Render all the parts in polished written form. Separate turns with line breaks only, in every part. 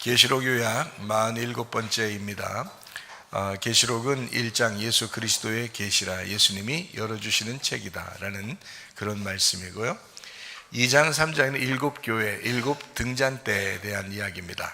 계시록 요약 47번째입니다. 계시록은 1장 예수 그리스도의 계시라, 예수님이 열어주시는 책이다 라는 그런 말씀이고요. 2장 3장에는 7교회, 7등잔대에 대한 이야기입니다.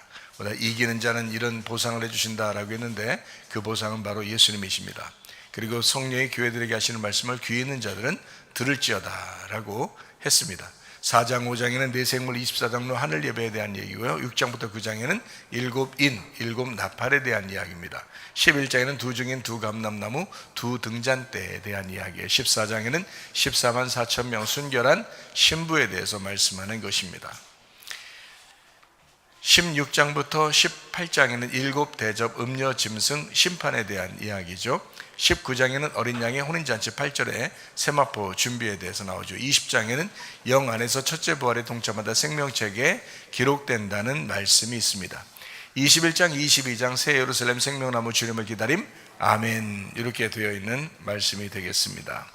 이기는 자는 이런 보상을 해주신다 라고 했는데 그 보상은 바로 예수님이십니다. 그리고 성령의 교회들에게 하시는 말씀을 귀 있는 자들은 들을지어다 라고 했습니다. 4장 5장에는 내 생물 24장로 하늘 예배에 대한 얘기고요. 6장부터 9장에는 7인, 7나팔에 대한 이야기입니다. 11장에는 두 증인, 두 감람나무, 두 등잔대에 대한 이야기예요. 14장에는 14만 4천 명 순결한 신부에 대해서 말씀하는 것입니다. 16장부터 18장에는 7대접 음녀 짐승 심판에 대한 이야기죠. 19장에는 어린 양의 혼인잔치 8절에 세마포 준비에 대해서 나오죠. 20장에는 영 안에서 첫째 부활에 동참하다 생명책에 기록된다는 말씀이 있습니다. 21장, 22장 새 예루살렘 생명나무 주님을 기다림, 아멘, 이렇게 되어 있는 말씀이 되겠습니다.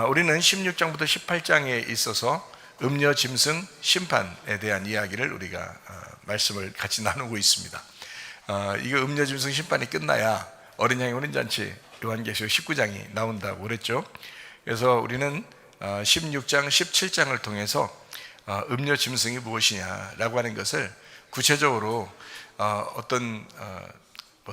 우리는 16장부터 18장에 있어서 음녀 짐승 심판에 대한 이야기를 우리가 말씀을 같이 나누고 있습니다. 이거 음녀 짐승 심판이 끝나야 어린 양의 혼인잔치 요한계시록 19장이 나온다고 그랬죠. 그래서 우리는 16장, 17장을 통해서 음녀 짐승이 무엇이냐라고 하는 것을 구체적으로 어떤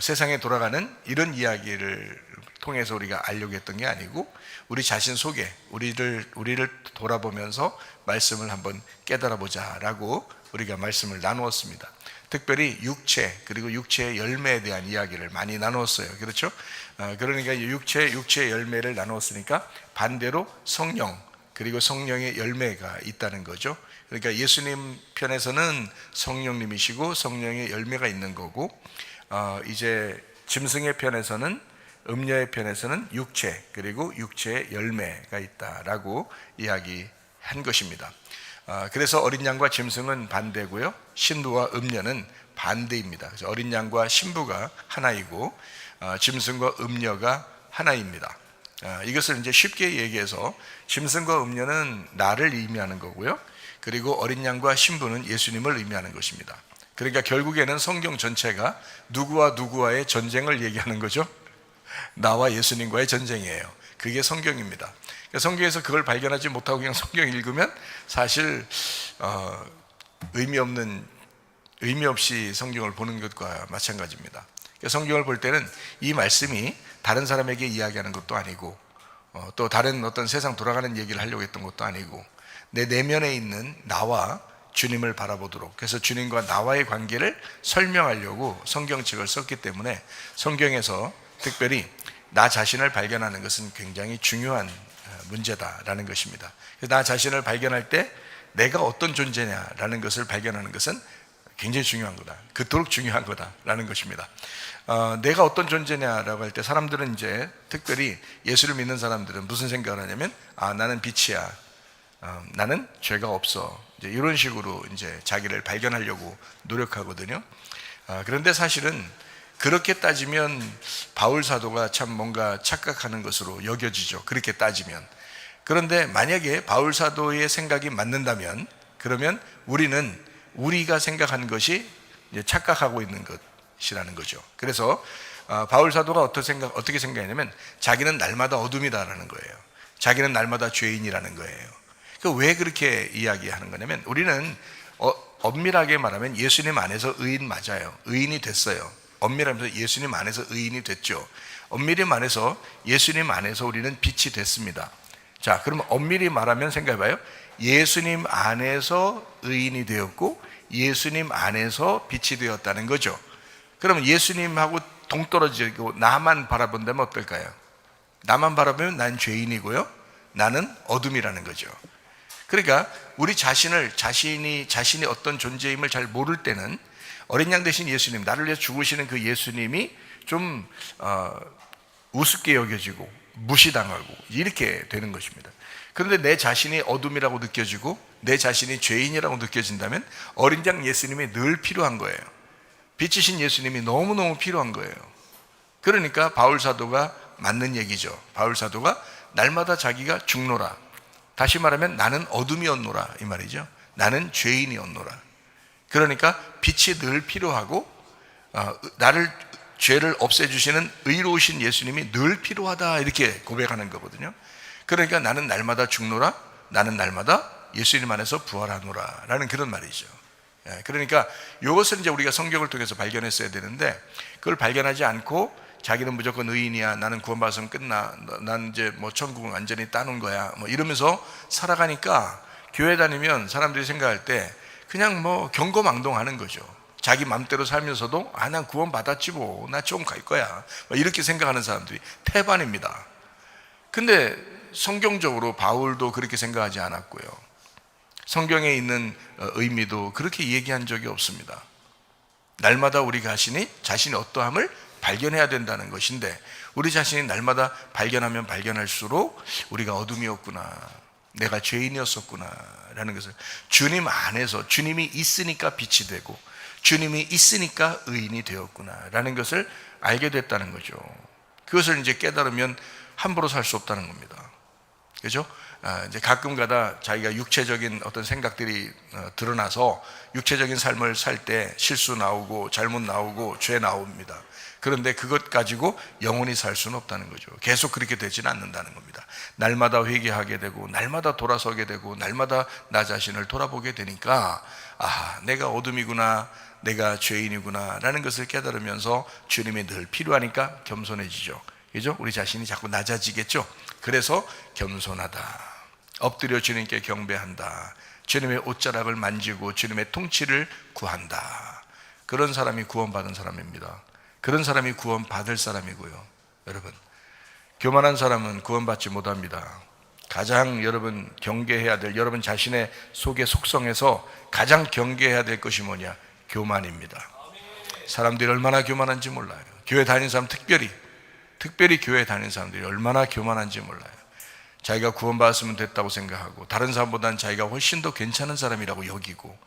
세상에 돌아가는 이런 이야기를 통해서 우리가 알려고 했던 게 아니고 우리 자신 속에 우리를 돌아보면서 말씀을 한번 깨달아 보자라고 우리가 말씀을 나누었습니다. 특별히 육체 그리고 육체의 열매에 대한 이야기를 많이 나누었어요. 그렇죠? 그러니까 육체의 열매를 나누었으니까 반대로 성령 그리고 성령의 열매가 있다는 거죠. 그러니까 예수님 편에서는 성령님이시고 성령의 열매가 있는 거고, 이제 짐승의 편에서는 음녀의 편에서는 육체 그리고 육체의 열매가 있다라고 이야기한 것입니다. 그래서 어린 양과 짐승은 반대고요, 신부와 음녀는 반대입니다. 그래서 어린 양과 신부가 하나이고 짐승과 음녀가 하나입니다. 이것을 이제 쉽게 얘기해서 짐승과 음녀는 나를 의미하는 거고요, 그리고 어린 양과 신부는 예수님을 의미하는 것입니다. 그러니까 결국에는 성경 전체가 누구와 누구와의 전쟁을 얘기하는 거죠. 나와 예수님과의 전쟁이에요. 그게 성경입니다. 성경에서 그걸 발견하지 못하고 그냥 성경 읽으면 사실 의미 없이 성경을 보는 것과 마찬가지입니다. 성경을 볼 때는 이 말씀이 다른 사람에게 이야기하는 것도 아니고 또 다른 어떤 세상 돌아가는 얘기를 하려고 했던 것도 아니고 내 내면에 있는 나와 주님을 바라보도록, 그래서 주님과 나와의 관계를 설명하려고 성경책을 썼기 때문에 성경에서 특별히 나 자신을 발견하는 것은 굉장히 중요한 문제다라는 것입니다. 나 자신을 발견할 때 내가 어떤 존재냐라는 것을 발견하는 것은 굉장히 중요한 거다, 그토록 중요한 거다라는 것입니다. 내가 어떤 존재냐라고 할 때 사람들은 이제 특별히 예수를 믿는 사람들은 무슨 생각을 하냐면, 나는 빛이야, 나는 죄가 없어, 이제 이런 식으로 이제 자기를 발견하려고 노력하거든요. 그런데 사실은 그렇게 따지면 바울 사도가 참 뭔가 착각하는 것으로 여겨지죠. 그렇게 따지면. 그런데 만약에 바울 사도의 생각이 맞는다면 그러면 우리가 생각하는 것이 이제 착각하고 있는 것이라는 거죠. 그래서 바울 사도가 어떻게 생각했냐면 자기는 날마다 어둠이다라는 거예요. 자기는 날마다 죄인이라는 거예요. 왜 그렇게 이야기하는 거냐면, 우리는 엄밀하게 말하면 예수님 안에서 의인 맞아요. 의인이 됐어요. 엄밀하면서 예수님 안에서 의인이 됐죠. 엄밀히 말해서 예수님 안에서 우리는 빛이 됐습니다. 자, 그러면 엄밀히 말하면 생각해봐요. 예수님 안에서 의인이 되었고 예수님 안에서 빛이 되었다는 거죠. 그러면 예수님하고 동떨어지고 나만 바라본다면 어떨까요? 나만 바라보면 난 죄인이고요, 나는 어둠이라는 거죠. 그러니까 우리 자신이 어떤 존재임을 잘 모를 때는 어린 양 대신 예수님, 나를 위해서 죽으시는 그 예수님이 좀 우습게 여겨지고 무시당하고 이렇게 되는 것입니다. 그런데 내 자신이 어둠이라고 느껴지고 내 자신이 죄인이라고 느껴진다면 어린 양 예수님이 늘 필요한 거예요. 빛이신 예수님이 너무너무 필요한 거예요. 그러니까 바울 사도가 맞는 얘기죠. 바울 사도가 날마다 자기가 죽노라, 다시 말하면 나는 어둠이었노라 이 말이죠. 나는 죄인이었노라. 그러니까 빛이 늘 필요하고 나를 죄를 없애주시는 의로우신 예수님이 늘 필요하다 이렇게 고백하는 거거든요. 그러니까 나는 날마다 죽노라, 나는 날마다 예수님 안에서 부활하노라 라는 그런 말이죠. 그러니까 이것을 이제 우리가 성경을 통해서 발견했어야 되는데, 그걸 발견하지 않고 자기는 무조건 의인이야, 나는 구원받았으면 끝나, 난 이제 뭐 천국은 완전히 따놓은 거야 뭐 이러면서 살아가니까 교회 다니면 사람들이 생각할 때 그냥 뭐 경거망동하는 거죠. 자기 맘대로 살면서도 난 구원 받았지 뭐, 나 좀 갈 거야 뭐 이렇게 생각하는 사람들이 태반입니다. 근데 성경적으로 바울도 그렇게 생각하지 않았고요, 성경에 있는 의미도 그렇게 얘기한 적이 없습니다. 날마다 우리 자신이 어떠함을 발견해야 된다는 것인데, 우리 자신이 날마다 발견하면 발견할수록 우리가 어둠이었구나, 내가 죄인이었었구나 라는 것을, 주님 안에서, 주님이 있으니까 빛이 되고 주님이 있으니까 의인이 되었구나 라는 것을 알게 됐다는 거죠. 그것을 이제 깨달으면 함부로 살 수 없다는 겁니다. 그죠? 이제 가끔 가다 자기가 육체적인 어떤 생각들이 드러나서 육체적인 삶을 살 때 실수 나오고 잘못 나오고 죄 나옵니다. 그런데 그것 가지고 영원히 살 수는 없다는 거죠. 계속 그렇게 되지는 않는다는 겁니다. 날마다 회개하게 되고 날마다 돌아서게 되고 날마다 나 자신을 돌아보게 되니까 내가 어둠이구나, 내가 죄인이구나 라는 것을 깨달으면서 주님이 늘 필요하니까 겸손해지죠. 그죠? 우리 자신이 자꾸 낮아지겠죠. 그래서 겸손하다, 엎드려 주님께 경배한다, 주님의 옷자락을 만지고 주님의 통치를 구한다. 그런 사람이 구원받은 사람입니다. 그런 사람이 구원받을 사람이고요. 여러분, 교만한 사람은 구원받지 못합니다. 가장 여러분 경계해야 될, 여러분 자신의 속의 속성에서 가장 경계해야 될 것이 뭐냐? 교만입니다. 사람들이 얼마나 교만한지 몰라요. 교회 다니는 사람 특별히 교회 다니는 사람들이 얼마나 교만한지 몰라요. 자기가 구원받았으면 됐다고 생각하고 다른 사람보다는 자기가 훨씬 더 괜찮은 사람이라고 여기고,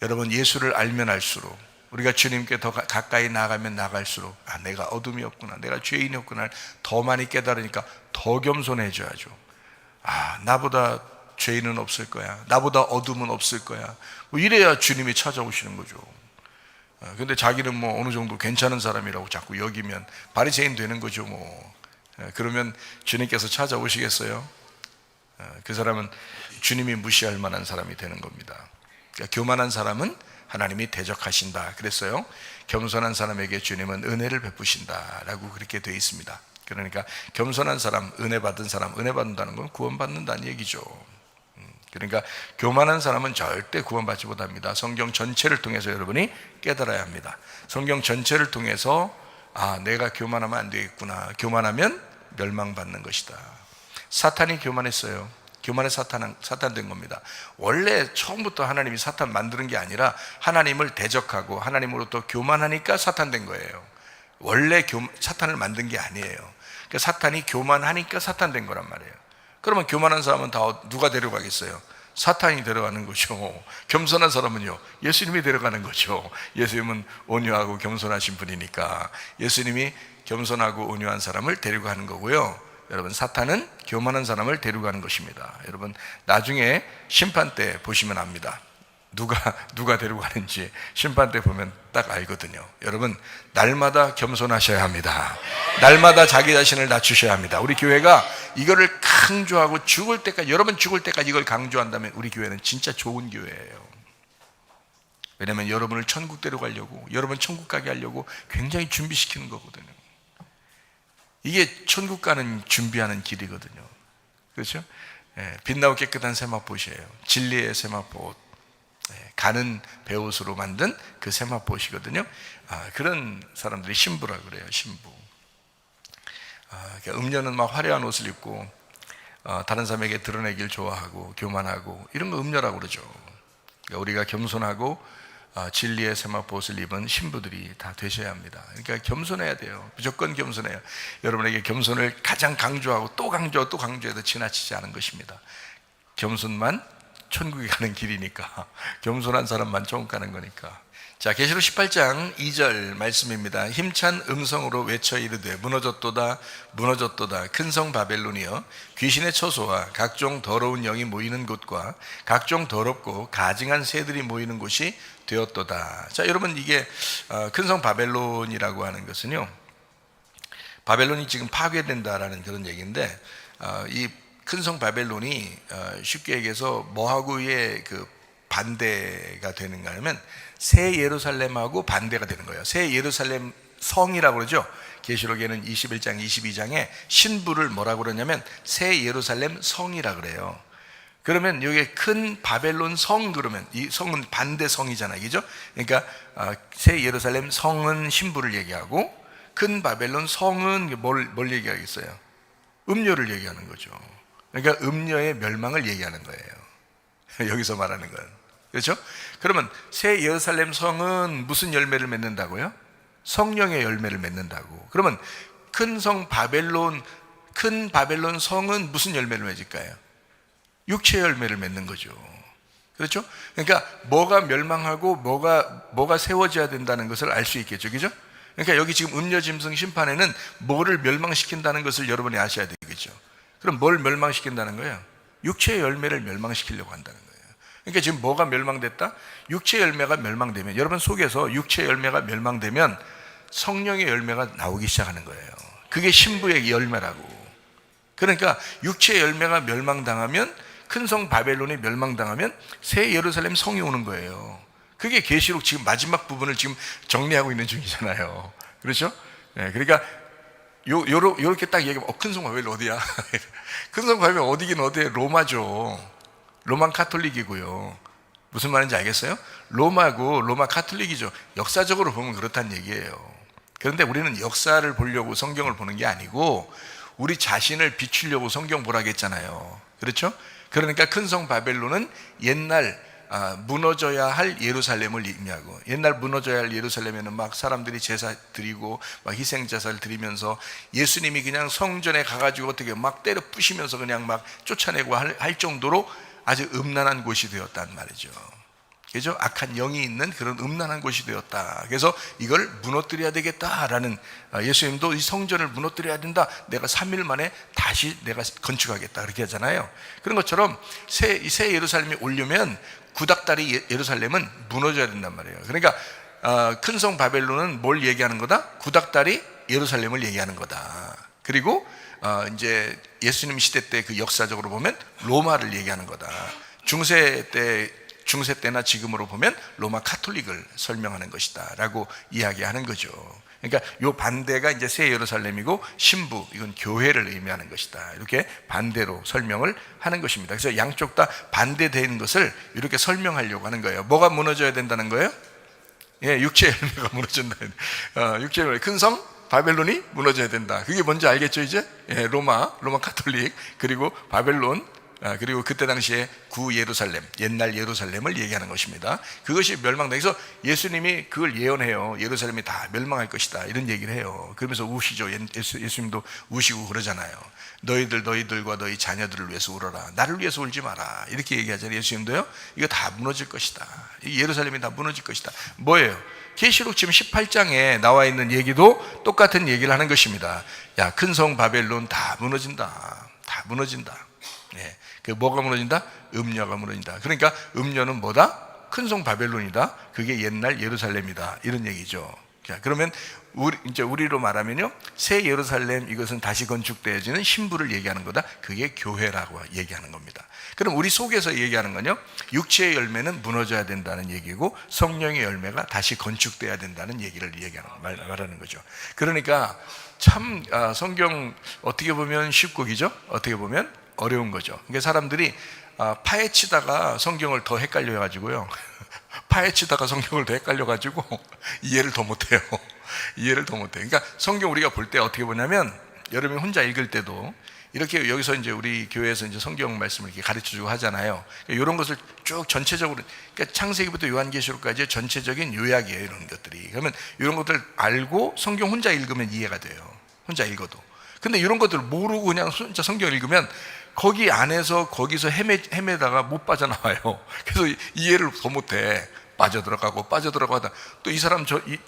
여러분 예수를 알면 알수록, 우리가 주님께 더 가까이 나가면 나갈수록 내가 어둠이었구나, 내가 죄인이었구나 더 많이 깨달으니까 더 겸손해져야죠. 나보다 죄인은 없을 거야, 나보다 어둠은 없을 거야 뭐 이래야 주님이 찾아오시는 거죠. 근데 자기는 뭐 어느 정도 괜찮은 사람이라고 자꾸 여기면 바리새인 되는 거죠. 뭐 그러면 주님께서 찾아오시겠어요? 그 사람은 주님이 무시할 만한 사람이 되는 겁니다. 그러니까 교만한 사람은 하나님이 대적하신다 그랬어요. 겸손한 사람에게 주님은 은혜를 베푸신다 라고 그렇게 되어 있습니다. 그러니까 겸손한 사람, 은혜 받은 사람, 은혜 받는다는 건 구원받는다는 얘기죠. 그러니까 교만한 사람은 절대 구원받지 못합니다. 성경 전체를 통해서 여러분이 깨달아야 합니다. 성경 전체를 통해서 내가 교만하면 안 되겠구나, 교만하면 멸망받는 것이다. 사탄이 교만했어요. 교만의 사탄 된 겁니다. 원래 처음부터 하나님이 사탄 만드는 게 아니라 하나님을 대적하고 하나님으로부터 교만하니까 사탄 된 거예요. 원래 사탄을 만든 게 아니에요. 그러니까 사탄이 교만하니까 사탄 된 거란 말이에요. 그러면 교만한 사람은 다 누가 데려가겠어요? 사탄이 데려가는 거죠. 겸손한 사람은요, 예수님이 데려가는 거죠. 예수님은 온유하고 겸손하신 분이니까 예수님이 겸손하고 온유한 사람을 데리고 가는 거고요. 여러분, 사탄은 교만한 사람을 데리고 가는 것입니다. 여러분, 나중에 심판 때 보시면 압니다. 누가 데리고 가는지 심판 때 보면 딱 알거든요. 여러분, 날마다 겸손하셔야 합니다. 날마다 자기 자신을 낮추셔야 합니다. 우리 교회가 이거를 강조하고 죽을 때까지, 여러분 죽을 때까지 이걸 강조한다면 우리 교회는 진짜 좋은 교회예요. 왜냐하면 여러분을 천국 데려가려고, 여러분 천국 가게 하려고 굉장히 준비시키는 거거든요. 이게 천국 가는 준비하는 길이거든요. 그렇죠? 빛나고 깨끗한 세마포시예요. 진리의 세마포, 가는 배옷으로 만든 그 세마포시거든요. 그런 사람들이 신부라 그래요. 신부. 음녀는 막 화려한 옷을 입고 다른 사람에게 드러내길 좋아하고 교만하고 이런 거 음녀라고 그러죠. 그러니까 우리가 겸손하고 진리의 세마포옷을 입은 신부들이 다 되셔야 합니다. 그러니까 겸손해야 돼요. 무조건 겸손해요. 여러분에게 겸손을 가장 강조하고 또 강조해도 지나치지 않은 것입니다. 겸손만 천국에 가는 길이니까, 겸손한 사람만 천국 가는 거니까. 자, 계시록 18장 2절 말씀입니다. 힘찬 음성으로 외쳐 이르되 무너졌도다 무너졌도다 큰 성 바벨론이여 귀신의 처소와 각종 더러운 영이 모이는 곳과 각종 더럽고 가증한 새들이 모이는 곳이 되었도다. 자, 여러분, 이게 큰 성 바벨론이라고 하는 것은요, 바벨론이 지금 파괴된다라는 그런 얘기인데, 이 큰 성 바벨론이 쉽게 얘기해서 뭐하고의 그 반대가 되는가 하면 새 예루살렘하고 반대가 되는 거예요. 새 예루살렘 성이라고 그러죠. 계시록에는 21장 22장에 신부를 뭐라고 그러냐면 새 예루살렘 성이라 그래요. 그러면 여기에 큰 바벨론 성, 그러면 이 성은 반대 성이잖아요, 그죠? 그러니까 새 예루살렘 성은 신부를 얘기하고 큰 바벨론 성은 뭘 얘기하겠어요? 음료를 얘기하는 거죠. 그러니까 음료의 멸망을 얘기하는 거예요. 여기서 말하는 건. 그렇죠? 그러면 새 예루살렘 성은 무슨 열매를 맺는다고요? 성령의 열매를 맺는다고. 그러면 큰 바벨론 성은 무슨 열매를 맺을까요? 육체의 열매를 맺는 거죠. 그렇죠? 그러니까 뭐가 멸망하고 뭐가 세워져야 된다는 것을 알 수 있겠죠. 그죠? 그러니까 여기 지금 음녀짐승 심판에는 뭐를 멸망시킨다는 것을 여러분이 아셔야 되겠죠. 그럼 뭘 멸망시킨다는 거예요? 육체의 열매를 멸망시키려고 한다는 거예요. 그러니까 지금 뭐가 멸망됐다? 육체의 열매가 멸망되면, 여러분 속에서 육체의 열매가 멸망되면 성령의 열매가 나오기 시작하는 거예요. 그게 신부의 열매라고. 그러니까 육체의 열매가 멸망당하면, 큰 성 바벨론이 멸망당하면 새 예루살렘 성이 오는 거예요. 그게 계시록 지금 마지막 부분을 지금 정리하고 있는 중이잖아요. 그렇죠? 네, 그러니까 요렇게 딱 얘기하면 큰 성 바벨론 어디야? 큰 성 바벨론 어디긴 어디에? 로마죠. 로만 카톨릭이고요. 무슨 말인지 알겠어요? 로마고 로마 카톨릭이죠. 역사적으로 보면 그렇다는 얘기예요. 그런데 우리는 역사를 보려고 성경을 보는 게 아니고 우리 자신을 비추려고 성경 보라고 했잖아요. 그렇죠? 그러니까 큰 성 바벨론은 옛날 무너져야 할 예루살렘을 의미하고, 옛날 무너져야 할 예루살렘에는 막 사람들이 제사 드리고 막 희생 제사를 드리면서 예수님이 그냥 성전에 가가지고 어떻게 막 때려 부시면서 그냥 막 쫓아내고 할 정도로 아주 음란한 곳이 되었단 말이죠. 그죠? 악한 영이 있는 그런 음란한 곳이 되었다. 그래서 이걸 무너뜨려야 되겠다라는, 예수님도 이 성전을 무너뜨려야 된다. 내가 3일 만에 다시 내가 건축하겠다. 그렇게 하잖아요. 그런 것처럼 새 예루살렘이 오려면 구닥다리 예루살렘은 무너져야 된단 말이에요. 그러니까 큰 성 바벨론은 뭘 얘기하는 거다? 구닥다리 예루살렘을 얘기하는 거다. 그리고 이제 예수님 시대 때 그 역사적으로 보면 로마를 얘기하는 거다. 중세 때나 지금으로 보면 로마 카톨릭을 설명하는 것이다 라고 이야기하는 거죠. 그러니까 요 반대가 이제 새 예루살렘이고, 신부, 이건 교회를 의미하는 것이다. 이렇게 반대로 설명을 하는 것입니다. 그래서 양쪽 다 반대되는 것을 이렇게 설명하려고 하는 거예요. 뭐가 무너져야 된다는 거예요? 예, 육체의 열매가 무너진다. 육체의 열매, 큰 성 바벨론이 무너져야 된다. 그게 뭔지 알겠죠, 이제? 예, 로마 카톨릭, 그리고 바벨론, 그리고 그때 당시에 구 예루살렘, 옛날 예루살렘을 얘기하는 것입니다. 그것이 멸망당해서 예수님이 그걸 예언해요. 예루살렘이 다 멸망할 것이다, 이런 얘기를 해요. 그러면서 우시죠. 예수님도 우시고 그러잖아요. 너희들과 너희 자녀들을 위해서 울어라. 나를 위해서 울지 마라. 이렇게 얘기하잖아요. 예수님도요. 이거 다 무너질 것이다. 예루살렘이 다 무너질 것이다. 뭐예요? 계시록 지금 18장에 나와 있는 얘기도 똑같은 얘기를 하는 것입니다. 야, 큰 성 바벨론 다 무너진다. 다 무너진다. 네. 그 뭐가 무너진다? 음녀가 무너진다. 그러니까 음녀는 뭐다? 큰 성 바벨론이다. 그게 옛날 예루살렘이다. 이런 얘기죠. 자, 그러면 우리로 말하면요, 새 예루살렘, 이것은 다시 건축되어지는 신부를 얘기하는 거다. 그게 교회라고 얘기하는 겁니다. 그럼 우리 속에서 얘기하는 건요, 육체의 열매는 무너져야 된다는 얘기고, 성령의 열매가 다시 건축돼야 된다는 얘기를 말하는 거죠. 그러니까 참 성경 어떻게 보면 쉽고, 그죠? 어떻게 보면 어려운 거죠. 그러니까 사람들이 파헤치다가 성경을 더 헷갈려가지고요. 파헤치다가 성경을 더 헷갈려가지고 이해를 더 못해요. 이해를 더 못해요. 그러니까 성경 우리가 볼 때 어떻게 보냐면, 여러분이 혼자 읽을 때도 이렇게 여기서 이제 우리 교회에서 이제 성경 말씀을 이렇게 가르쳐주고 하잖아요. 그러니까 이런 것을 쭉 전체적으로, 그러니까 창세기부터 요한계시록까지 전체적인 요약이에요, 이런 것들이. 그러면 이런 것들 알고 성경 혼자 읽으면 이해가 돼요. 혼자 읽어도. 근데 이런 것들 모르고 그냥 혼자 성경을 읽으면 거기 안에서 거기서 헤매다가 못 빠져나와요. 그래서 이해를 더 못해. 빠져들어가다 또 이 사람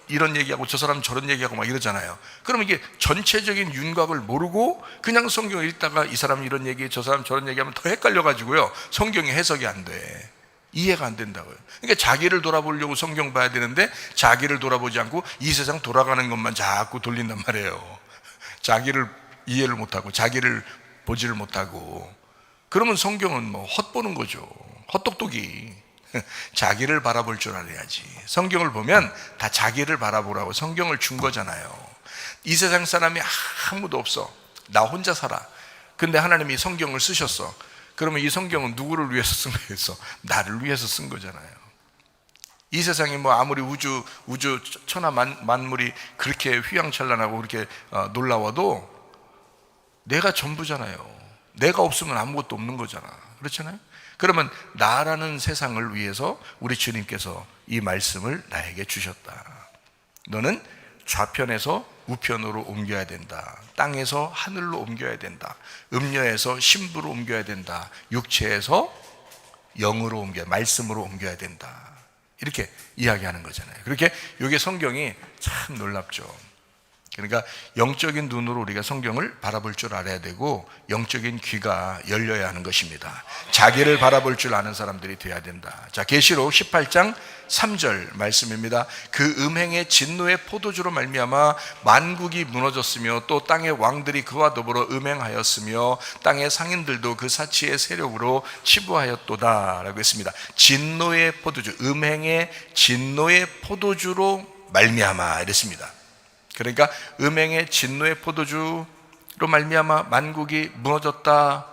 이런 얘기하고 저 사람 저런 얘기하고 막 이러잖아요. 그러면 이게 전체적인 윤곽을 모르고 그냥 성경을 읽다가 이 사람 이런 얘기 저 사람 저런 얘기하면 더 헷갈려가지고요, 성경이 해석이 안 돼. 이해가 안 된다고요. 그러니까 자기를 돌아보려고 성경 봐야 되는데 자기를 돌아보지 않고 이 세상 돌아가는 것만 자꾸 돌린단 말이에요. 자기를 이해를 못하고 자기를 보지를 못하고. 그러면 성경은 뭐 헛보는 거죠. 헛똑똑이. 자기를 바라볼 줄 알아야지. 성경을 보면 다 자기를 바라보라고 성경을 준 거잖아요. 이 세상 사람이 아무도 없어. 나 혼자 살아. 근데 하나님이 성경을 쓰셨어. 그러면 이 성경은 누구를 위해서 쓴 거겠어? 나를 위해서 쓴 거잖아요. 이 세상이 뭐 아무리 우주 천하 만물이 그렇게 휘황찬란하고 그렇게 놀라워도 내가 전부잖아요. 내가 없으면 아무것도 없는 거잖아. 그렇잖아요. 그러면 나라는 세상을 위해서 우리 주님께서 이 말씀을 나에게 주셨다. 너는 좌편에서 우편으로 옮겨야 된다. 땅에서 하늘로 옮겨야 된다. 음녀에서 신부로 옮겨야 된다. 육체에서 영으로 말씀으로 옮겨야 된다. 이렇게 이야기하는 거잖아요. 그렇게 이게 성경이 참 놀랍죠. 그러니까 영적인 눈으로 우리가 성경을 바라볼 줄 알아야 되고 영적인 귀가 열려야 하는 것입니다. 자기를 바라볼 줄 아는 사람들이 되어야 된다. 자, 계시록 18장 3절 말씀입니다. 그 음행의 진노의 포도주로 말미암아 만국이 무너졌으며 또 땅의 왕들이 그와 더불어 음행하였으며 땅의 상인들도 그 사치의 세력으로 치부하였도다 라고 했습니다. 진노의 포도주, 음행의 진노의 포도주로 말미암아 이랬습니다. 그러니까 음행의 진노의 포도주로 말미암아 만국이 무너졌다.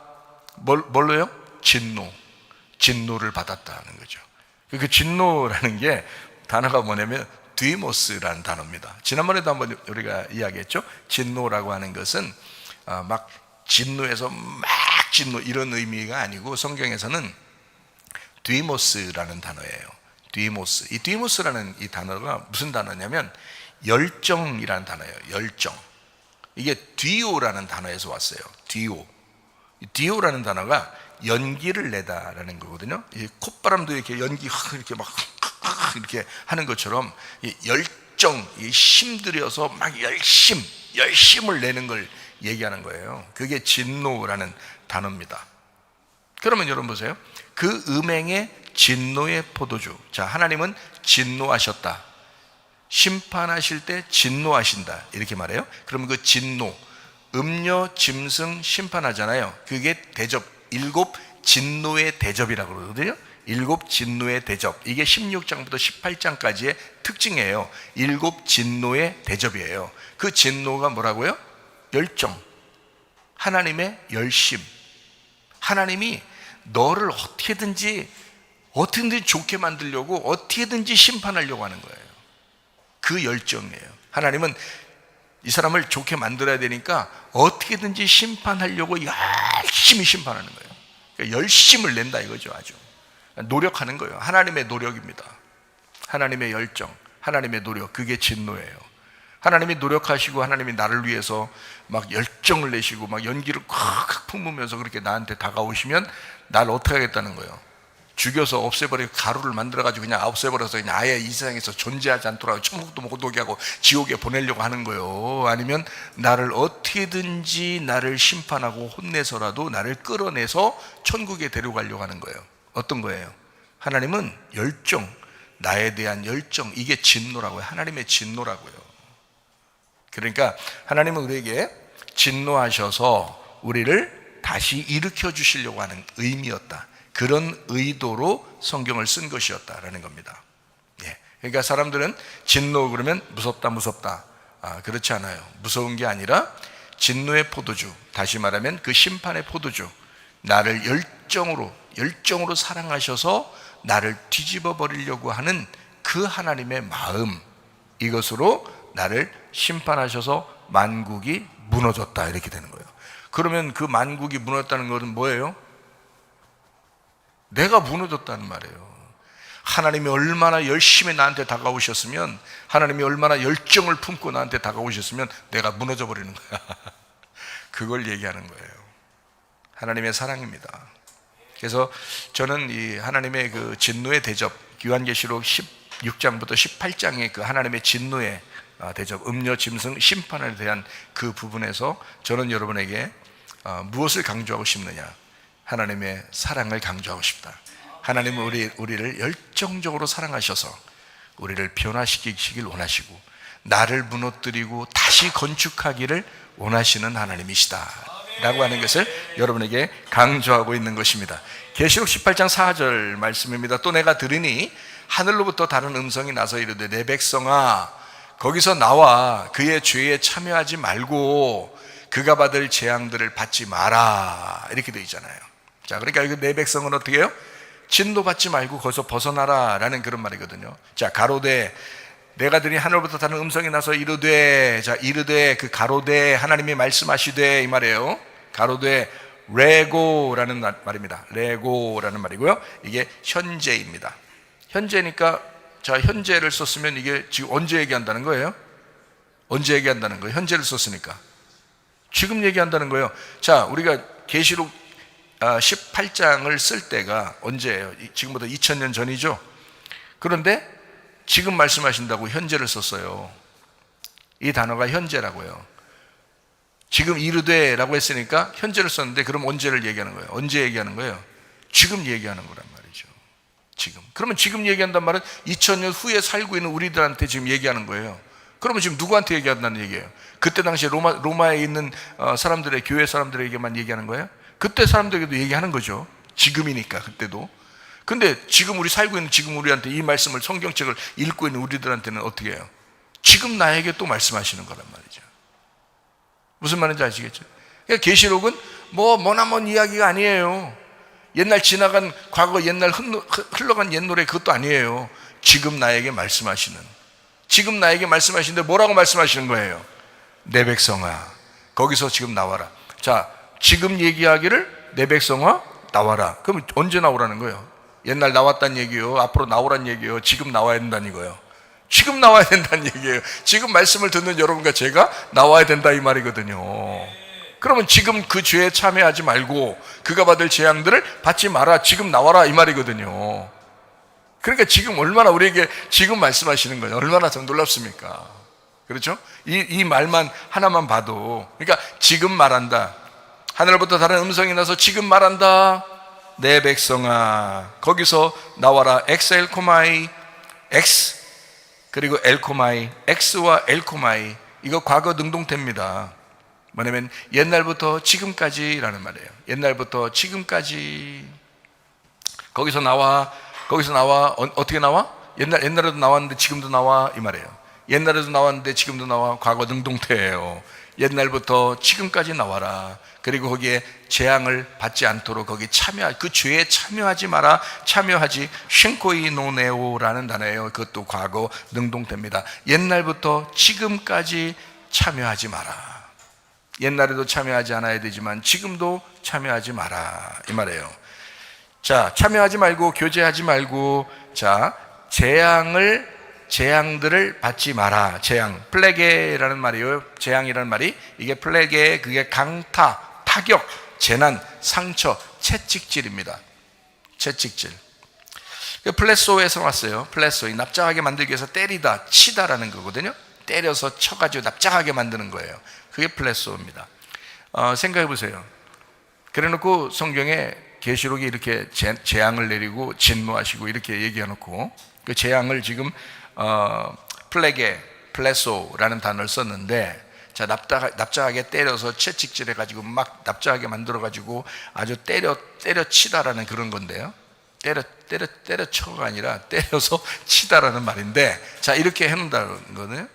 뭘로요? 진노를 받았다는 거죠. 그 진노라는 게 단어가 뭐냐면 디모스라는 단어입니다. 지난번에도 한번 우리가 이야기했죠. 진노라고 하는 것은 막 진노해서 막 진노 이런 의미가 아니고 성경에서는 디모스라는 단어예요. 디모스. 이 디모스라는 이 단어가 무슨 단어냐면 열정이라는 단어예요. 열정. 이게 디오라는 단어에서 왔어요. 디오라는 단어가 연기를 내다라는 거거든요. 이 콧바람도 이렇게 연기 이렇게 막 이렇게 하는 것처럼 이 열정, 이 힘들여서 막 열심을 내는 걸 얘기하는 거예요. 그게 진노라는 단어입니다. 그러면 여러분 보세요. 그 음행의 진노의 포도주. 자, 하나님은 진노하셨다. 심판하실 때 진노하신다 이렇게 말해요. 그러면 그 진노, 음녀, 짐승 심판하잖아요. 그게 대접, 7 진노의 대접이라고 그러거든요. 7 진노의 대접. 이게 16장부터 18장까지의 특징이에요. 7 진노의 대접이에요. 그 진노가 뭐라고요? 열정, 하나님의 열심. 하나님이 너를 어떻게든지 좋게 만들려고 어떻게든지 심판하려고 하는 거예요. 그 열정이에요. 하나님은 이 사람을 좋게 만들어야 되니까 어떻게든지 심판하려고 열심히 심판하는 거예요. 그러니까 열심을 낸다 이거죠. 아주 노력하는 거예요. 하나님의 노력입니다. 하나님의 열정, 하나님의 노력, 그게 진노예요. 하나님이 노력하시고 하나님이 나를 위해서 막 열정을 내시고 막 연기를 콱 품으면서 그렇게 나한테 다가오시면 날 어떻게 하겠다는 거예요? 죽여서 없애버리고 가루를 만들어가지고 그냥 없애버려서 그냥 아예 이 세상에서 존재하지 않도록 천국도 못 오게 하고 지옥에 보내려고 하는 거예요. 아니면 나를 어떻게든지 나를 심판하고 혼내서라도 나를 끌어내서 천국에 데려가려고 하는 거예요. 어떤 거예요? 하나님은 열정, 나에 대한 열정, 이게 진노라고요. 하나님의 진노라고요. 그러니까 하나님은 우리에게 진노하셔서 우리를 다시 일으켜 주시려고 하는 의미였다. 그런 의도로 성경을 쓴 것이었다라는 겁니다. 예. 그러니까 사람들은 진노 그러면 무섭다. 그렇지 않아요. 무서운 게 아니라 진노의 포도주, 다시 말하면 그 심판의 포도주, 나를 열정으로 사랑하셔서 나를 뒤집어 버리려고 하는 그 하나님의 마음, 이것으로 나를 심판하셔서 만국이 무너졌다 이렇게 되는 거예요. 그러면 그 만국이 무너졌다는 것은 뭐예요? 내가 무너졌다는 말이에요. 하나님이 얼마나 열심히 나한테 다가오셨으면, 하나님이 얼마나 열정을 품고 나한테 다가오셨으면 내가 무너져 버리는 거야. 그걸 얘기하는 거예요. 하나님의 사랑입니다. 그래서 저는 이 하나님의 그 진노의 대접, 요한계시록 16장부터 18장의 그 하나님의 진노의 대접, 음녀, 짐승, 심판에 대한 그 부분에서 저는 여러분에게 무엇을 강조하고 싶느냐? 하나님의 사랑을 강조하고 싶다. 하나님은 우리를 열정적으로 사랑하셔서 우리를 변화시키시길 원하시고 나를 무너뜨리고 다시 건축하기를 원하시는 하나님이시다 라고 하는 것을 여러분에게 강조하고 있는 것입니다. 계시록 18장 4절 말씀입니다. 또 내가 들으니 하늘로부터 다른 음성이 나서 이르되 내 백성아 거기서 나와 그의 죄에 참여하지 말고 그가 받을 재앙들을 받지 마라 이렇게 되어 있잖아요. 자, 그러니까 내 백성은 어떻게 해요? 진노받지 말고 거기서 벗어나라 라는 그런 말이거든요. 자, 가로되 내가 들으니 하늘로부터 다른 음성이 나서 이르되, 자, 이르되 그 가로되 하나님이 말씀하시되 이 말이에요. 가로되 레고라는 말입니다. 레고라는 말이고요. 이게 현재입니다. 현재니까 자, 현재를 썼으면 이게 지금 언제 얘기한다는 거예요? 언제 얘기한다는 거예요? 현재를 썼으니까 지금 얘기한다는 거예요. 자, 우리가 계시록 18장을 쓸 때가 언제예요? 지금부터 2000년 전이죠. 그런데 지금 말씀하신다고 현재를 썼어요. 이 단어가 현재라고요. 지금 이르되 라고 했으니까 현재를 썼는데 그럼 언제를 얘기하는 거예요? 언제 얘기하는 거예요? 지금 얘기하는 거란 말이죠. 지금. 그러면 지금 얘기한단 말은 2000년 후에 살고 있는 우리들한테 지금 얘기하는 거예요. 그러면 지금 누구한테 얘기한다는 얘기예요? 그때 당시에 로마에 있는 사람들의, 교회 사람들에게만 얘기하는 거예요? 그때 사람들에게도 얘기하는 거죠. 지금이니까 그때도. 근데 지금 우리 살고 있는 지금 우리한테 이 말씀을, 성경책을 읽고 있는 우리들한테는 어떻게 해요? 지금 나에게 또 말씀하시는 거란 말이죠. 무슨 말인지 아시겠죠? 그러니까 계시록은 머나먼 이야기가 아니에요. 옛날 지나간 과거, 옛날 흘러간 옛 노래 그것도 아니에요. 지금 나에게 말씀하시는, 지금 나에게 말씀하시는데 뭐라고 말씀하시는 거예요? 내 백성아 거기서 지금 나와라. 자, 지금 얘기하기를 내 백성아 나와라. 그럼 언제 나오라는 거예요? 옛날 나왔다는 얘기예요? 앞으로 나오란 얘기예요? 지금 나와야 된다는 이거예요. 지금 나와야 된다는 얘기예요. 지금 말씀을 듣는 여러분과 제가 나와야 된다 이 말이거든요. 그러면 지금 그 죄에 참여하지 말고 그가 받을 재앙들을 받지 마라. 지금 나와라 이 말이거든요. 그러니까 지금 얼마나 우리에게 지금 말씀하시는 거예요. 얼마나 더 놀랍습니까? 그렇죠? 이 말만 하나만 봐도, 그러니까 지금 말한다. 하늘부터 다른 음성이 나서 지금 말한다. 내 백성아 거기서 나와라. 엑셀코마이, 엑스 그리고 엘코마이, 엑스와 엘코마이, 이거 과거 능동태입니다. 뭐냐면 옛날부터 지금까지라는 말이에요. 옛날부터 지금까지. 거기서 나와, 거기서 나와. 어떻게 나와? 옛날에도 나왔는데 지금도 나와 이 말이에요. 옛날에도 나왔는데 지금도 나와. 과거 능동태예요. 옛날부터 지금까지 나와라. 그리고 거기에 재앙을 받지 않도록 거기 그 죄에 참여하지 마라. 참여하지, 쉔코이노네오라는 단어예요. 그것도 과거 능동태입니다. 옛날부터 지금까지 참여하지 마라. 옛날에도 참여하지 않아야 되지만 지금도 참여하지 마라 이 말이에요. 자, 참여하지 말고, 교제하지 말고, 자, 재앙들을 받지 마라. 재앙, 플레게라는 말이에요. 재앙이라는 말이, 이게 플레게, 그게 강타, 타격, 재난, 상처, 채찍질입니다. 채찍질. 플레소에서 왔어요. 플레소, 이 납작하게 만들기 위해서 때리다, 치다라는 거거든요. 때려서 쳐가지고 납작하게 만드는 거예요. 그게 플레소입니다. 생각해 보세요. 그래놓고 성경에 계시록이 이렇게 재앙을 내리고 진노하시고 이렇게 얘기해놓고 그 재앙을 지금 플레게, 플레소라는 단어를 썼는데, 자, 납작하게 때려서 채찍질해가지고 막 납작하게 만들어가지고 아주 때려치다라는 그런 건데요. 때려쳐가 아니라 때려서 치다라는 말인데, 자, 이렇게 해놓는다는 거는,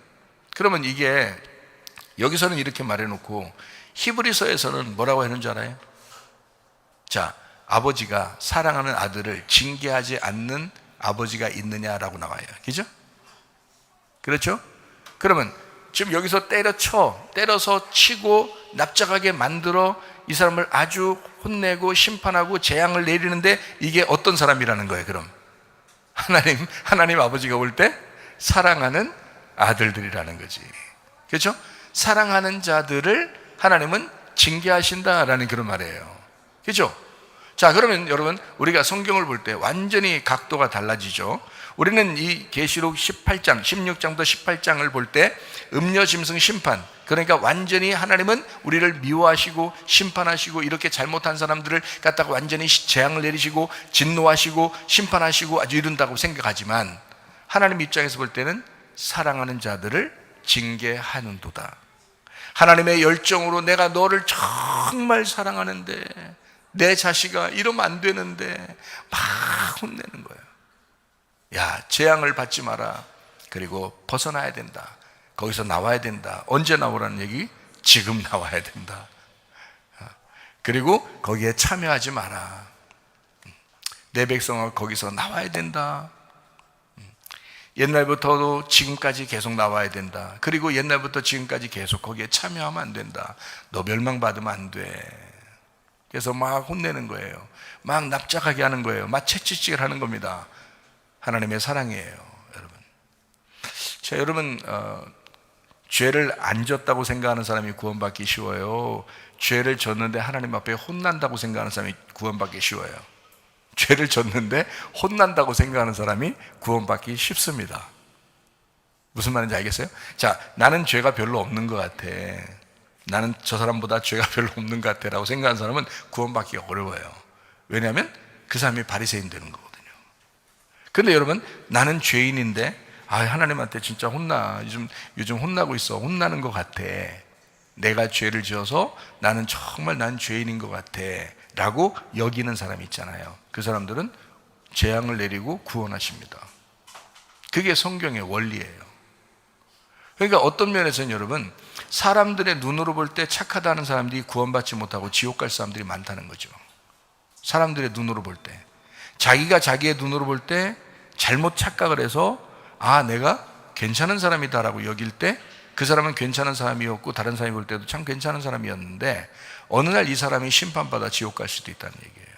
그러면 이게 여기서는 이렇게 말해놓고 히브리서에서는 뭐라고 해놓은 줄 알아요? 자, 아버지가 사랑하는 아들을 징계하지 않는 아버지가 있느냐라고 나와요. 그죠? 그렇죠? 그러면 지금 여기서 때려서 치고 납작하게 만들어 이 사람을 아주 혼내고 심판하고 재앙을 내리는데, 이게 어떤 사람이라는 거예요? 그럼 하나님 아버지가 볼 때 사랑하는 아들들이라는 거지. 그렇죠? 사랑하는 자들을 하나님은 징계하신다라는 그런 말이에요. 그렇죠? 자, 그러면 여러분, 우리가 성경을 볼 때 완전히 각도가 달라지죠. 우리는 이 계시록 18장, 16장부터 18장을 볼 때 음녀짐승 심판, 그러니까 완전히 하나님은 우리를 미워하시고 심판하시고 이렇게 잘못한 사람들을 갖다가 완전히 재앙을 내리시고 진노하시고 심판하시고 아주 이룬다고 생각하지만 하나님 입장에서 볼 때는 사랑하는 자들을 징계하는도다. 하나님의 열정으로 내가 너를 정말 사랑하는데 내 자식아 이러면 안 되는데 막 혼내는 거예요. 야, 재앙을 받지 마라. 그리고 벗어나야 된다. 거기서 나와야 된다. 언제 나오라는 얘기? 지금 나와야 된다. 그리고 거기에 참여하지 마라. 내 백성아 거기서 나와야 된다. 옛날부터도 지금까지 계속 나와야 된다. 그리고 옛날부터 지금까지 계속 거기에 참여하면 안 된다. 너 멸망받으면 안 돼. 그래서 막 혼내는 거예요. 막 납작하게 하는 거예요. 막 채찍질을 하는 겁니다. 하나님의 사랑이에요, 여러분. 자, 여러분, 죄를 안 졌다고 생각하는 사람이 구원받기 쉬워요? 죄를 졌는데 하나님 앞에 혼난다고 생각하는 사람이 구원받기 쉬워요? 죄를 졌는데 혼난다고 생각하는 사람이 구원받기 쉽습니다. 무슨 말인지 알겠어요? 자, 나는 죄가 별로 없는 것 같아. 나는 저 사람보다 죄가 별로 없는 것 같아 라고 생각하는 사람은 구원받기가 어려워요. 왜냐하면 그 사람이 바리새인 되는 거거든요. 근데 여러분, 나는 죄인인데 하나님한테 진짜 요즘 혼나고 있어. 혼나는 것 같아. 내가 죄를 지어서 나는 정말 난 죄인인 것 같아 라고 여기는 사람이 있잖아요. 그 사람들은 재앙을 내리고 구원하십니다. 그게 성경의 원리예요. 그러니까 어떤 면에서는 여러분, 사람들의 눈으로 볼 때 착하다는 사람들이 구원받지 못하고 지옥 갈 사람들이 많다는 거죠. 사람들의 눈으로 볼 때, 자기가 자기의 눈으로 볼 때 잘못 착각을 해서 내가 괜찮은 사람이다라고 여길 때 그 사람은 괜찮은 사람이었고 다른 사람이 볼 때도 참 괜찮은 사람이었는데 어느 날 이 사람이 심판받아 지옥 갈 수도 있다는 얘기예요.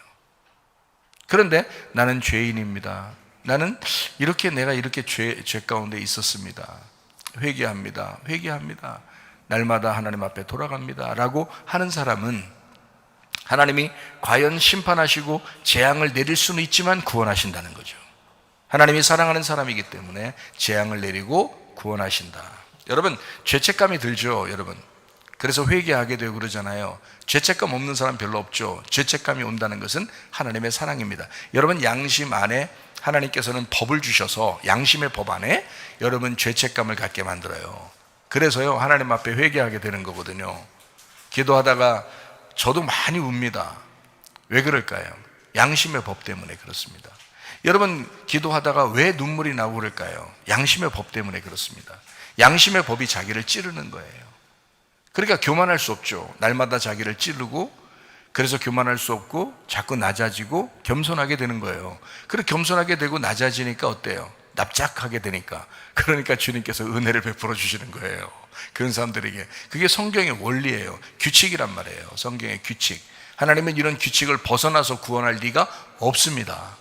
그런데 나는 죄인입니다. 나는 내가 이렇게 죄 가운데 있었습니다. 회개합니다. 날마다 하나님 앞에 돌아갑니다 라고 하는 사람은 하나님이 과연 심판하시고 재앙을 내릴 수는 있지만 구원하신다는 거죠. 하나님이 사랑하는 사람이기 때문에 재앙을 내리고 구원하신다. 여러분, 죄책감이 들죠, 여러분. 그래서 회개하게 되고 그러잖아요. 죄책감 없는 사람 별로 없죠. 죄책감이 온다는 것은 하나님의 사랑입니다. 여러분, 양심 안에 하나님께서는 법을 주셔서 양심의 법 안에 여러분 죄책감을 갖게 만들어요. 그래서요, 하나님 앞에 회개하게 되는 거거든요. 기도하다가 저도 많이 웁니다. 왜 그럴까요? 양심의 법 때문에 그렇습니다. 여러분, 기도하다가 왜 눈물이 나고 그럴까요? 양심의 법 때문에 그렇습니다. 양심의 법이 자기를 찌르는 거예요. 그러니까 교만할 수 없죠. 날마다 자기를 찌르고, 그래서 교만할 수 없고 자꾸 낮아지고 겸손하게 되는 거예요. 그리고 겸손하게 되고 낮아지니까 어때요? 납작하게 되니까. 그러니까 주님께서 은혜를 베풀어 주시는 거예요, 그런 사람들에게. 그게 성경의 원리예요. 규칙이란 말이에요. 성경의 규칙. 하나님은 이런 규칙을 벗어나서 구원할 리가 없습니다.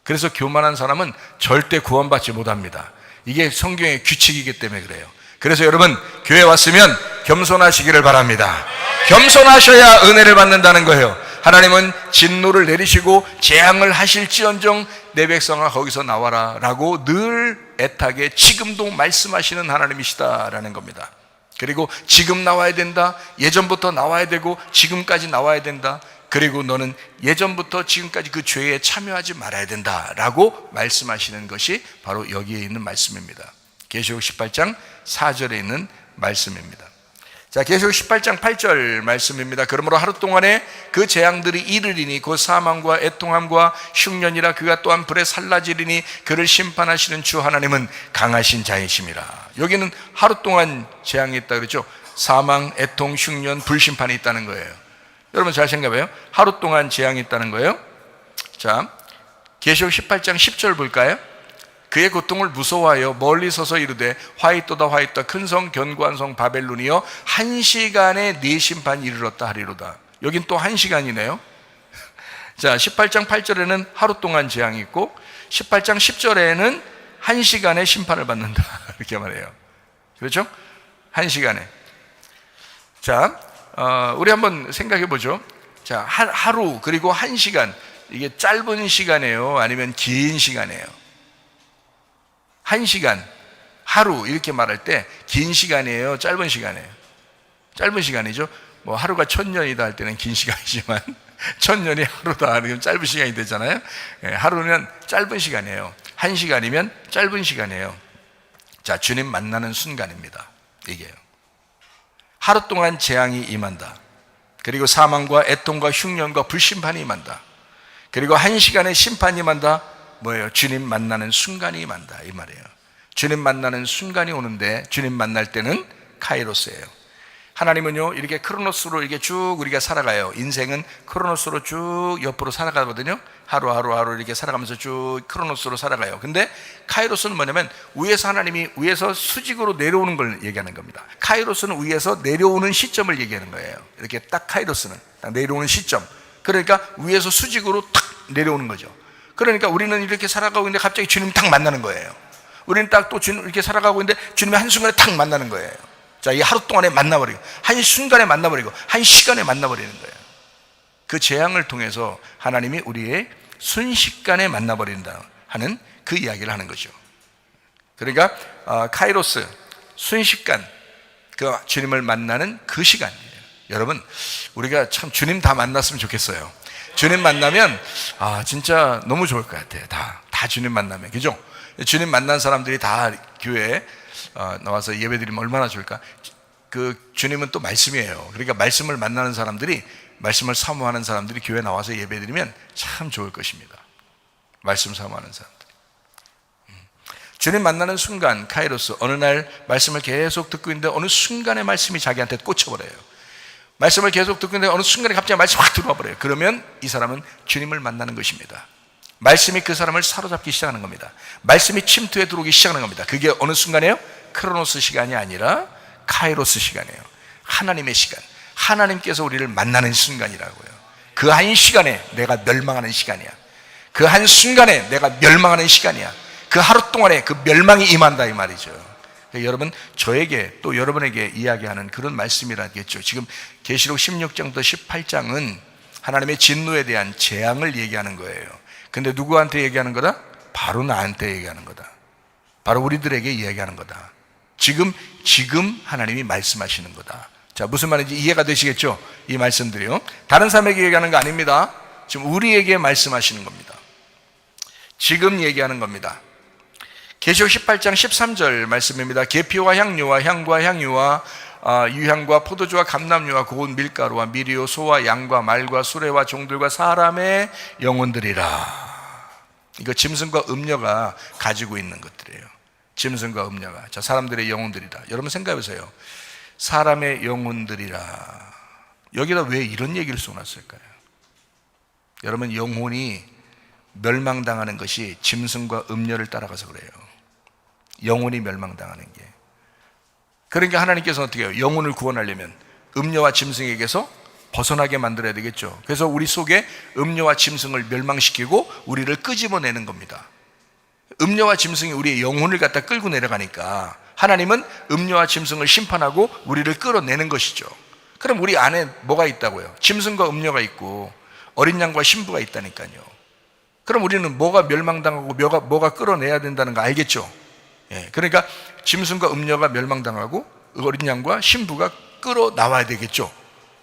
그래서 교만한 사람은 절대 구원받지 못합니다. 이게 성경의 규칙이기 때문에 그래요. 그래서 여러분, 교회 왔으면 겸손하시기를 바랍니다. 겸손하셔야 은혜를 받는다는 거예요. 하나님은 진노를 내리시고 재앙을 하실지언정 내 백성아 거기서 나와라 라고 늘 애타게 지금도 말씀하시는 하나님이시다라는 겁니다. 그리고 지금 나와야 된다, 예전부터 나와야 되고 지금까지 나와야 된다, 그리고 너는 예전부터 지금까지 그 죄에 참여하지 말아야 된다라고 말씀하시는 것이 바로 여기에 있는 말씀입니다. 계시록 18장 4절에 있는 말씀입니다. 자, 계시록 18장 8절 말씀입니다. 그러므로 하루 동안에 그 재앙들이 이르리니 곧 사망과 애통함과 흉년이라 그가 또한 불에 살라지리니 그를 심판하시는 주 하나님은 강하신 자이심이라. 여기는 하루 동안 재앙이 있다 그랬죠. 사망, 애통, 흉년, 불심판이 있다는 거예요. 여러분 잘 생각해봐요. 하루 동안 재앙이 있다는 거예요. 자, 계시록 18장 10절 볼까요? 그의 고통을 무서워하여 멀리 서서 이르되 화이토다 화이토다 큰 성 견고한 성 바벨론이여 1시간에 네 심판이 이르렀다 하리로다. 여긴 또 1시간이네요. 자, 18장 8절에는 하루 동안 재앙이 있고 18장 10절에는 1시간에 심판을 받는다 이렇게 말해요. 그렇죠? 1시간에. 자, 우리 한번 생각해 보죠. 자, 하루 그리고 1시간, 이게 짧은 시간이에요? 아니면 긴 시간이에요? 한 시간, 하루 이렇게 말할 때 긴 시간이에요, 짧은 시간이에요? 짧은 시간이죠. 뭐 하루가 1000년이다 할 때는 긴 시간이지만 1000년이 하루다 하면 짧은 시간이 되잖아요. 하루는 짧은 시간이에요. 한 시간이면 짧은 시간이에요. 자, 주님 만나는 순간입니다. 이게요. 하루 동안 재앙이 임한다. 그리고 사망과 애통과 흉년과 불심판이 임한다. 그리고 한 시간의 심판이 임한다. 뭐예요? 주님 만나는 순간이 임한다, 이 말이에요. 주님 만나는 순간이 오는데, 주님 만날 때는 카이로스예요. 하나님은요, 이렇게 크로노스로 이렇게 쭉 우리가 살아가요. 인생은 크로노스로 쭉 옆으로 살아가거든요. 하루 이렇게 살아가면서 쭉 크로노스로 살아가요. 근데 카이로스는 뭐냐면 위에서 하나님이 위에서 수직으로 내려오는 걸 얘기하는 겁니다. 카이로스는 위에서 내려오는 시점을 얘기하는 거예요. 이렇게 딱 카이로스는 딱 내려오는 시점. 그러니까 위에서 수직으로 탁 내려오는 거죠. 그러니까 우리는 이렇게 살아가고 있는데 갑자기 주님이 탁 만나는 거예요. 우리는 딱 또 주님 이렇게 살아가고 있는데 주님이 한순간에 탁 만나는 거예요. 자, 이 하루 동안에 만나버리고, 한 순간에 만나버리고, 한 시간에 만나버리는 거예요. 그 재앙을 통해서 하나님이 우리의 순식간에 만나버린다 하는 그 이야기를 하는 거죠. 그러니까 카이로스, 순식간, 그 주님을 만나는 그 시간이에요. 여러분, 우리가 참 주님 다 만났으면 좋겠어요. 주님 만나면 진짜 너무 좋을 것 같아요. 다 주님 만나면, 그죠? 주님 만난 사람들이 다 교회에 나와서 예배드리면 얼마나 좋을까? 그 주님은 또 말씀이에요. 그러니까 말씀을 만나는 사람들이, 말씀을 사모하는 사람들이 교회에 나와서 예배드리면 참 좋을 것입니다. 말씀 사모하는 사람들. 주님 만나는 순간, 카이로스, 어느 날 말씀을 계속 듣고 있는데 어느 순간에 말씀이 자기한테 꽂혀버려요. 말씀을 계속 듣고 있는데 어느 순간에 갑자기 말씀이 확 들어와 버려요. 그러면 이 사람은 주님을 만나는 것입니다. 말씀이 그 사람을 사로잡기 시작하는 겁니다. 말씀이 침투해 들어오기 시작하는 겁니다. 그게 어느 순간이에요? 크로노스 시간이 아니라 카이로스 시간이에요. 하나님의 시간, 하나님께서 우리를 만나는 순간이라고요. 그 한 시간에 내가 멸망하는 시간이야. 그 한 순간에 내가 멸망하는 시간이야. 그 하루 동안에 그 멸망이 임한다, 이 말이죠. 여러분, 저에게 또 여러분에게 이야기하는 그런 말씀이라겠죠. 지금 계시록 16장부터 18장은 하나님의 진노에 대한 재앙을 얘기하는 거예요. 근데 누구한테 얘기하는 거다? 바로 나한테 얘기하는 거다. 바로 우리들에게 이야기하는 거다. 지금 하나님이 말씀하시는 거다. 자, 무슨 말인지 이해가 되시겠죠? 이 말씀들이요. 다른 사람에게 얘기하는 거 아닙니다. 지금 우리에게 말씀하시는 겁니다. 지금 얘기하는 겁니다. 계시록 18장 13절 말씀입니다. 계피와 향료와 향과 향유와 유향과 포도주와 감람유와 고운 밀가루와 미리오 소와 양과 말과 수레와 종들과 사람의 영혼들이라. 이거 짐승과 음녀가 가지고 있는 것들이에요. 짐승과 음녀가. 자, 사람들의 영혼들이라. 여러분 생각해 보세요. 사람의 영혼들이라. 여기다 왜 이런 얘기를 써놨을까요? 여러분, 영혼이 멸망당하는 것이 짐승과 음녀를 따라가서 그래요. 영혼이 멸망당하는 게. 그러니까 하나님께서 어떻게 해요? 영혼을 구원하려면 음녀와 짐승에게서 벗어나게 만들어야 되겠죠. 그래서 우리 속에 음녀와 짐승을 멸망시키고 우리를 끄집어내는 겁니다. 음녀와 짐승이 우리의 영혼을 갖다 끌고 내려가니까 하나님은 음녀와 짐승을 심판하고 우리를 끌어내는 것이죠. 그럼 우리 안에 뭐가 있다고요? 짐승과 음녀가 있고 어린 양과 신부가 있다니까요. 그럼 우리는 뭐가 멸망당하고 뭐가 끌어내야 된다는 거 알겠죠? 그러니까 짐승과 음녀가 멸망당하고 어린 양과 신부가 끌어나와야 되겠죠.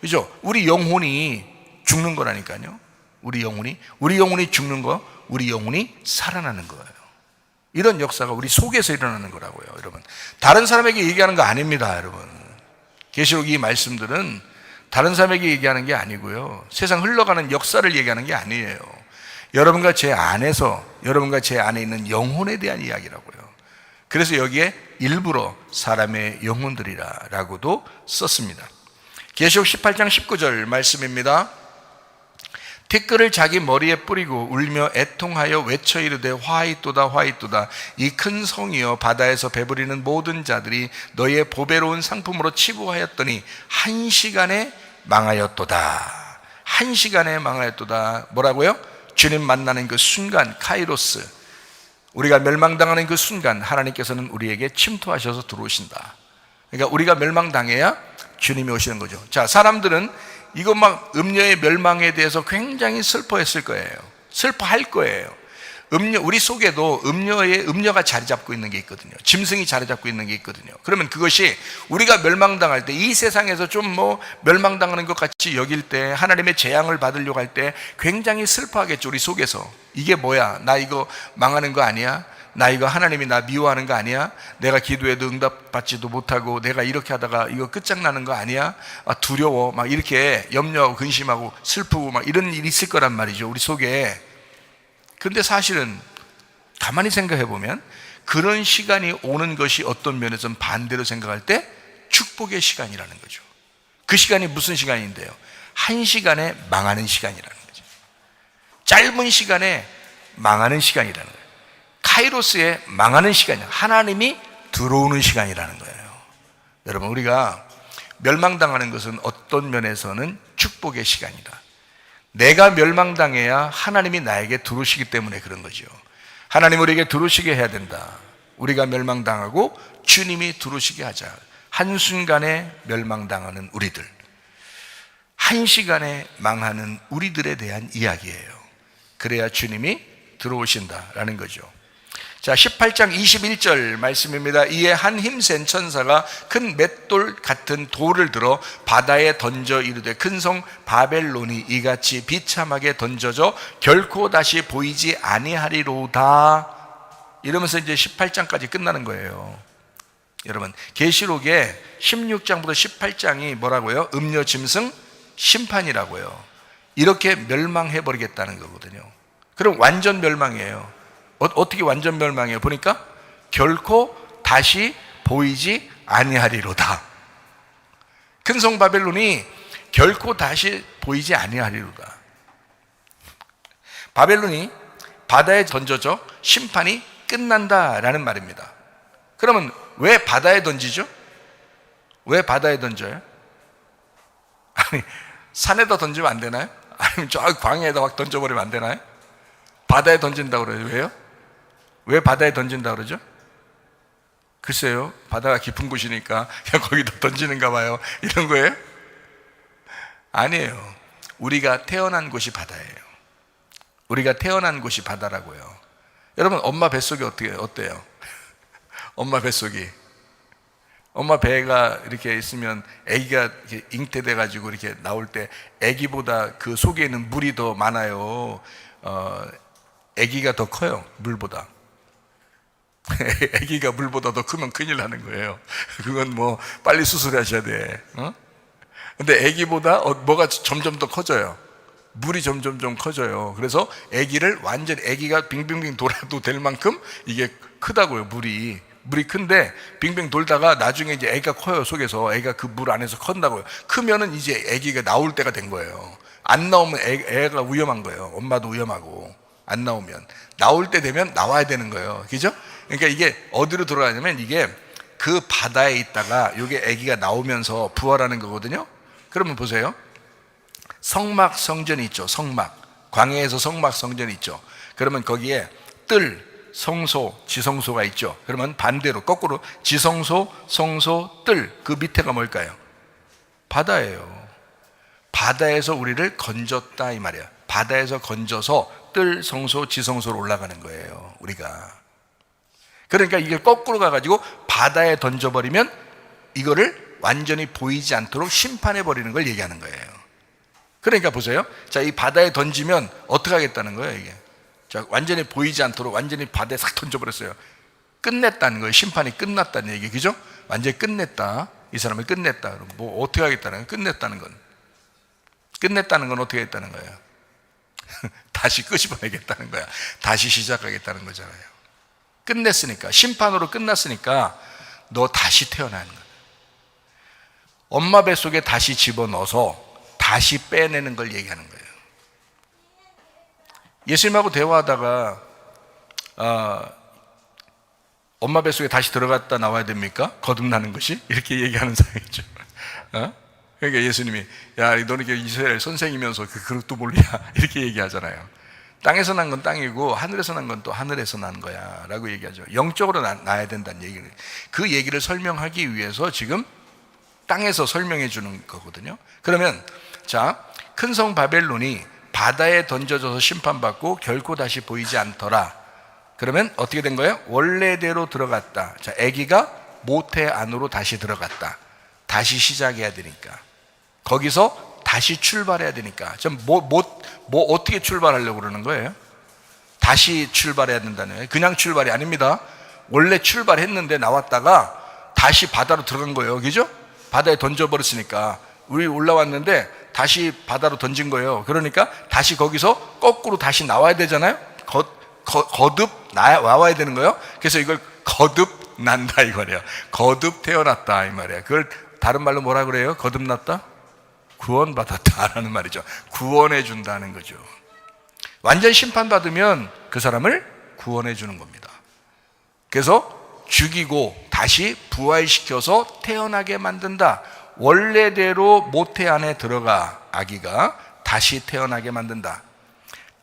그죠? 우리 영혼이 죽는 거라니까요. 우리 영혼이 죽는 거, 우리 영혼이 살아나는 거예요. 이런 역사가 우리 속에서 일어나는 거라고요, 여러분. 다른 사람에게 얘기하는 거 아닙니다, 여러분. 계시록 이 말씀들은 다른 사람에게 얘기하는 게 아니고요, 세상 흘러가는 역사를 얘기하는 게 아니에요. 여러분과 제 안에서, 여러분과 제 안에 있는 영혼에 대한 이야기라고요. 그래서 여기에 일부러 사람의 영혼들이라 라고도 썼습니다. 계시록 18장 19절 말씀입니다. 티끌을 자기 머리에 뿌리고 울며 애통하여 외쳐 이르되 화이또다 화이또다. 이 큰 성이여 바다에서 배부리는 모든 자들이 너희의 보배로운 상품으로 치부하였더니 한 시간에 망하였도다. 한 시간에 망하였도다. 뭐라고요? 주님 만나는 그 순간, 카이로스, 우리가 멸망당하는 그 순간 하나님께서는 우리에게 침투하셔서 들어오신다. 그러니까 우리가 멸망당해야 주님이 오시는 거죠. 자, 사람들은 이거 막 음녀의 멸망에 대해서 굉장히 슬퍼했을 거예요. 슬퍼할 거예요. 우리 속에도 음녀가 자리 잡고 있는 게 있거든요. 짐승이 자리 잡고 있는 게 있거든요. 그러면 그것이 우리가 멸망당할 때, 이 세상에서 좀 멸망당하는 것 같이 여길 때, 하나님의 재앙을 받으려고 할 때 굉장히 슬퍼하겠죠. 우리 속에서. 이게 뭐야? 나 이거 망하는 거 아니야? 나 이거 하나님이 나 미워하는 거 아니야? 내가 기도해도 응답받지도 못하고 내가 이렇게 하다가 이거 끝장나는 거 아니야? 두려워. 막 이렇게 염려하고 근심하고 슬프고 막 이런 일이 있을 거란 말이죠. 우리 속에. 근데 사실은 가만히 생각해 보면 그런 시간이 오는 것이 어떤 면에서는 반대로 생각할 때 축복의 시간이라는 거죠. 그 시간이 무슨 시간인데요? 한 시간에 망하는 시간이라는 거죠. 짧은 시간에 망하는 시간이라는 거예요. 카이로스에 망하는 시간이야. 하나님이 들어오는 시간이라는 거예요. 여러분, 우리가 멸망당하는 것은 어떤 면에서는 축복의 시간이다. 내가 멸망당해야 하나님이 나에게 들어오시기 때문에 그런 거죠. 하나님 우리에게 들어오시게 해야 된다. 우리가 멸망당하고 주님이 들어오시게 하자. 한순간에 멸망당하는 우리들, 한시간에 망하는 우리들에 대한 이야기예요. 그래야 주님이 들어오신다라는 거죠. 자, 18장 21절 말씀입니다. 이에 한 힘센 천사가 큰 맷돌 같은 돌을 들어 바다에 던져 이르되 큰 성 바벨론이 이같이 비참하게 던져져 결코 다시 보이지 아니하리로다. 이러면서 이제 18장까지 끝나는 거예요. 여러분, 계시록에 16장부터 18장이 뭐라고요? 음녀 짐승 심판이라고요. 이렇게 멸망해 버리겠다는 거거든요. 그럼 완전 멸망이에요. 어떻게 완전 멸망해요? 보니까 결코 다시 보이지 아니하리로다. 큰 성 바벨론이 결코 다시 보이지 아니하리로다. 바벨론이 바다에 던져져 심판이 끝난다라는 말입니다. 그러면 왜 바다에 던지죠? 왜 바다에 던져요? 아니, 산에다 던지면 안 되나요? 아니면 저 광야에다 확 던져버리면 안 되나요? 바다에 던진다고 그래요. 왜요? 왜 바다에 던진다 그러죠? 글쎄요, 바다가 깊은 곳이니까 그냥 거기다 던지는가 봐요. 이런 거예요? 아니에요. 우리가 태어난 곳이 바다예요. 우리가 태어난 곳이 바다라고요. 여러분, 엄마 뱃속이 어때요? 엄마 뱃속이, 엄마 배가 이렇게 있으면 아기가 이렇게 잉태돼 가지고 이렇게 나올 때 아기보다 그 속에 있는 물이 더 많아요. 아기가 더 커요, 물보다. 아기가 물보다 더 크면 큰일 나는 거예요. 그건 뭐 빨리 수술하셔야 돼. 근데 아기보다 뭐가 점점 더 커져요. 물이 점점 좀 커져요. 그래서 아기를 완전 아기가 빙빙빙 돌아도 될 만큼 이게 크다고요. 물이 큰데 빙빙 돌다가 나중에 이제 아기가 커요. 속에서 아기가 그 물 안에서 커다고요. 크면은 이제 아기가 나올 때가 된 거예요. 안 나오면 애가 위험한 거예요. 엄마도 위험하고. 안 나오면, 나올 때 되면 나와야 되는 거예요. 그죠? 그러니까 이게 어디로 돌아가냐면 이게 그 바다에 있다가 이게 아기가 나오면서 부활하는 거거든요. 그러면 보세요. 성막 성전이 있죠. 성막, 광야에서 성막 성전이 있죠. 그러면 거기에 뜰, 성소, 지성소가 있죠. 그러면 반대로 거꾸로 지성소, 성소, 뜰, 그 밑에가 뭘까요? 바다예요. 바다에서 우리를 건졌다 이 말이에요. 바다에서 건져서 뜰, 성소, 지성소로 올라가는 거예요, 우리가. 그러니까 이게 거꾸로 가가지고 바다에 던져버리면 이거를 완전히 보이지 않도록 심판해버리는 걸 얘기하는 거예요. 그러니까 보세요. 자, 이 바다에 던지면 어떻게 하겠다는 거예요, 이게. 자, 완전히 보이지 않도록 완전히 바다에 싹 던져버렸어요. 끝냈다는 거예요. 심판이 끝났다는 얘기, 그죠? 완전히 끝냈다. 이 사람을 끝냈다. 그럼 뭐 어떻게 하겠다는 거예요? 끝냈다는 건 어떻게 했다는 거예요? 다시 끄집어내겠다는 거야. 다시 시작하겠다는 거잖아요. 끝냈으니까, 심판으로 끝났으니까 너 다시 태어나는 거야. 엄마 뱃속에 다시 집어넣어서 다시 빼내는 걸 얘기하는 거예요. 예수님하고 대화하다가 엄마 뱃속에 다시 들어갔다 나와야 됩니까? 거듭나는 것이? 이렇게 얘기하는 사람이죠. 그러니까 예수님이, 야, 너는 이스라엘 선생이면서 그 그릇도 몰라? 이렇게 얘기하잖아요. 땅에서 난 건 땅이고 하늘에서 난 건 또 하늘에서 난 거야 라고 얘기하죠. 영적으로 나야 된다는 얘기를, 그 얘기를 설명하기 위해서 지금 땅에서 설명해 주는 거거든요. 그러면 자, 큰 성 바벨론이 바다에 던져져서 심판받고 결코 다시 보이지 않더라. 그러면 어떻게 된 거예요? 원래대로 들어갔다. 자, 아기가 모태 안으로 다시 들어갔다. 다시 시작해야 되니까. 거기서 다시 출발해야 되니까. 어떻게 출발하려고 그러는 거예요? 다시 출발해야 된다는 거예요. 그냥 출발이 아닙니다. 원래 출발했는데 나왔다가 다시 바다로 들어간 거예요. 그죠? 바다에 던져버렸으니까. 우리 올라왔는데 다시 바다로 던진 거예요. 그러니까 다시 거기서 거꾸로 다시 나와야 되잖아요. 거듭 나와야 되는 거예요. 그래서 이걸 거듭난다 이 말이에요. 거듭 태어났다 이 말이에요. 그걸 다른 말로 뭐라 그래요? 거듭났다? 구원받았다라는 말이죠. 구원해 준다는 거죠. 완전 심판받으면 그 사람을 구원해 주는 겁니다. 그래서 죽이고 다시 부활시켜서 태어나게 만든다. 원래대로 모태 안에 들어가 아기가 다시 태어나게 만든다.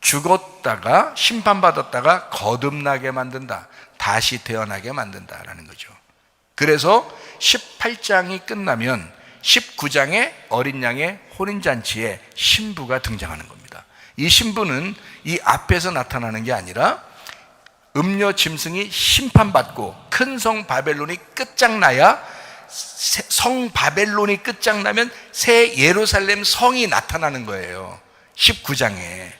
죽었다가 심판받았다가 거듭나게 만든다. 다시 태어나게 만든다라는 거죠. 그래서 18장이 끝나면 19장의 어린 양의 혼인잔치에 신부가 등장하는 겁니다. 이 신부는 이 앞에서 나타나는 게 아니라 음녀 짐승이 심판받고 큰 성 바벨론이 끝장나야, 성 바벨론이 끝장나면 새 예루살렘 성이 나타나는 거예요. 19장에.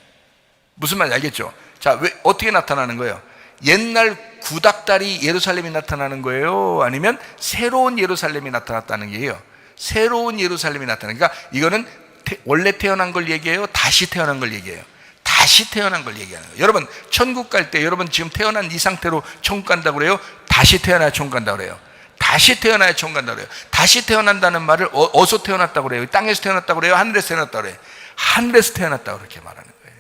무슨 말인지 알겠죠? 자, 어떻게 나타나는 거예요? 옛날 구닥다리 예루살렘이 나타나는 거예요? 아니면 새로운 예루살렘이 나타났다는 게예요? 새로운 예루살렘이 나타나는 거예요. 그러니까 이거는 원래 태어난 걸 얘기해요? 다시 태어난 걸 얘기해요? 다시 태어난 걸 얘기하는 거예요. 여러분 천국 갈 때 여러분 지금 태어난 이 상태로 천국 간다고 그래요? 다시 태어나야 천국 간다고 그래요? 다시 태어나야 천국 간다고 그래요? 다시 태어난다는 말을 어디서 태어났다고 그래요? 땅에서 태어났다고 그래요? 하늘에서 태어났다고 그래요? 하늘에서 태어났다고 그렇게 말하는 거예요.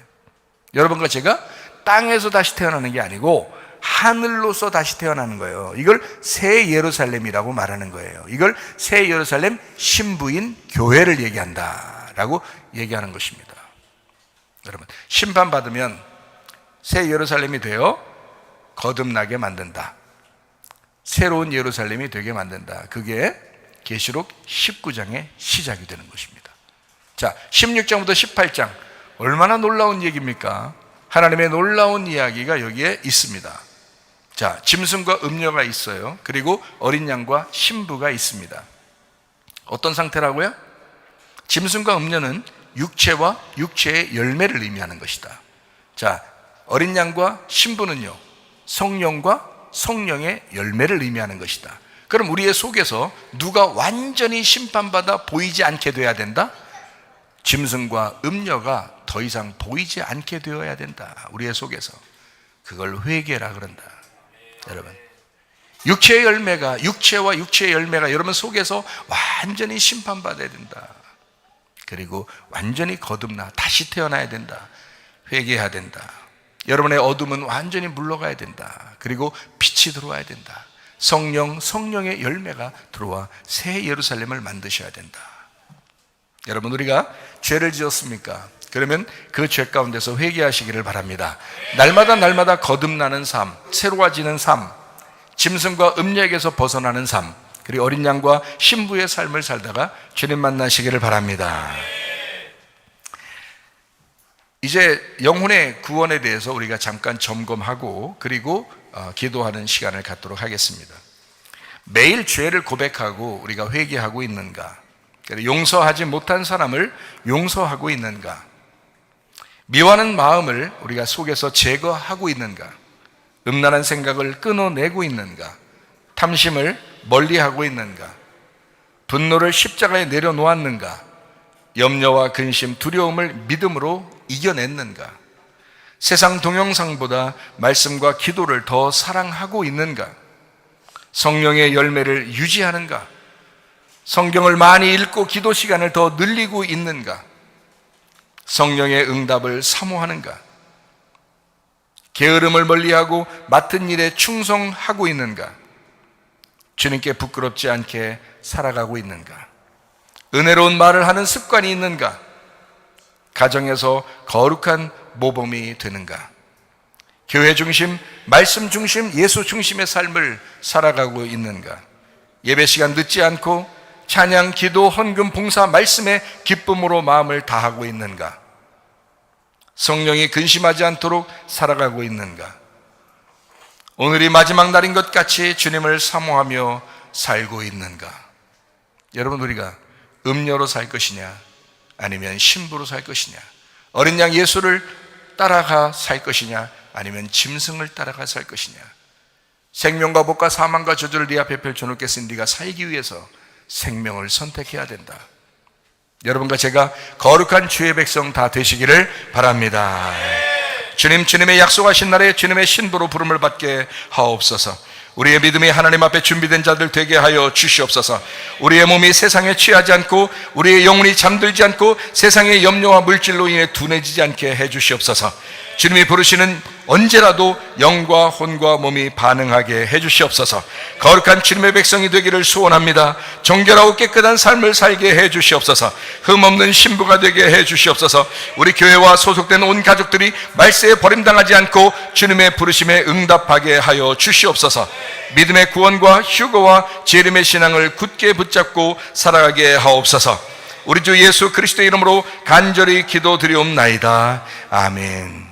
여러분과 제가 땅에서 다시 태어나는 게 아니고 하늘로서 다시 태어나는 거예요. 이걸 새 예루살렘이라고 말하는 거예요. 이걸 새 예루살렘 신부인 교회를 얘기한다라고 얘기하는 것입니다. 여러분, 심판받으면 새 예루살렘이 되어 거듭나게 만든다. 새로운 예루살렘이 되게 만든다. 그게 계시록 19장의 시작이 되는 것입니다. 자, 16장부터 18장 얼마나 놀라운 얘기입니까? 하나님의 놀라운 이야기가 여기에 있습니다. 자, 짐승과 음녀가 있어요. 그리고 어린 양과 신부가 있습니다. 어떤 상태라고요? 짐승과 음녀는 육체와 육체의 열매를 의미하는 것이다. 자, 어린 양과 신부는요, 성령과 성령의 열매를 의미하는 것이다. 그럼 우리의 속에서 누가 완전히 심판받아 보이지 않게 되어야 된다? 짐승과 음녀가 더 이상 보이지 않게 되어야 된다. 우리의 속에서. 그걸 회개라 그런다. 여러분, 육체의 열매가, 육체와 육체의 열매가 여러분 속에서 완전히 심판받아야 된다. 그리고 완전히 거듭나 다시 태어나야 된다. 회개해야 된다. 여러분의 어둠은 완전히 물러가야 된다. 그리고 빛이 들어와야 된다. 성령, 성령의 열매가 들어와 새 예루살렘을 만드셔야 된다. 여러분, 우리가 죄를 지었습니까? 그러면 그 죄 가운데서 회개하시기를 바랍니다. 날마다 거듭나는 삶, 새로워지는 삶, 짐승과 음녀에게서 벗어나는 삶, 그리고 어린 양과 신부의 삶을 살다가 주님 만나시기를 바랍니다. 이제 영혼의 구원에 대해서 우리가 잠깐 점검하고 그리고 기도하는 시간을 갖도록 하겠습니다. 매일 죄를 고백하고 우리가 회개하고 있는가? 용서하지 못한 사람을 용서하고 있는가? 미워하는 마음을 우리가 속에서 제거하고 있는가? 음란한 생각을 끊어내고 있는가? 탐심을 멀리하고 있는가? 분노를 십자가에 내려놓았는가? 염려와 근심, 두려움을 믿음으로 이겨냈는가? 세상 동영상보다 말씀과 기도를 더 사랑하고 있는가? 성령의 열매를 유지하는가? 성경을 많이 읽고 기도 시간을 더 늘리고 있는가? 성령의 응답을 사모하는가? 게으름을 멀리하고 맡은 일에 충성하고 있는가? 주님께 부끄럽지 않게 살아가고 있는가? 은혜로운 말을 하는 습관이 있는가? 가정에서 거룩한 모범이 되는가? 교회 중심, 말씀 중심, 예수 중심의 삶을 살아가고 있는가? 예배 시간 늦지 않고 찬양, 기도, 헌금, 봉사, 말씀에 기쁨으로 마음을 다하고 있는가? 성령이 근심하지 않도록 살아가고 있는가? 오늘이 마지막 날인 것 같이 주님을 사모하며 살고 있는가? 여러분, 우리가 음료로 살 것이냐 아니면 신부로 살 것이냐, 어린 양 예수를 따라가 살 것이냐 아니면 짐승을 따라가 살 것이냐, 생명과 복과 사망과 저주를 네 앞에 펼쳐놓겠으니 네가 살기 위해서 생명을 선택해야 된다. 여러분과 제가 거룩한 주의 백성 다 되시기를 바랍니다. 주님의 약속하신 날에 주님의 신부로 부름을 받게 하옵소서. 우리의 믿음이 하나님 앞에 준비된 자들 되게 하여 주시옵소서. 우리의 몸이 세상에 취하지 않고 우리의 영혼이 잠들지 않고 세상의 염려와 물질로 인해 둔해지지 않게 해 주시옵소서. 주님이 부르시는 언제라도 영과 혼과 몸이 반응하게 해 주시옵소서. 거룩한 주님의 백성이 되기를 소원합니다. 정결하고 깨끗한 삶을 살게 해 주시옵소서. 흠없는 신부가 되게 해 주시옵소서. 우리 교회와 소속된 온 가족들이 말세에 버림당하지 않고 주님의 부르심에 응답하게 하여 주시옵소서. 믿음의 구원과 휴거와 재림의 신앙을 굳게 붙잡고 살아가게 하옵소서. 우리 주 예수 그리스도의 이름으로 간절히 기도드리옵나이다. 아멘.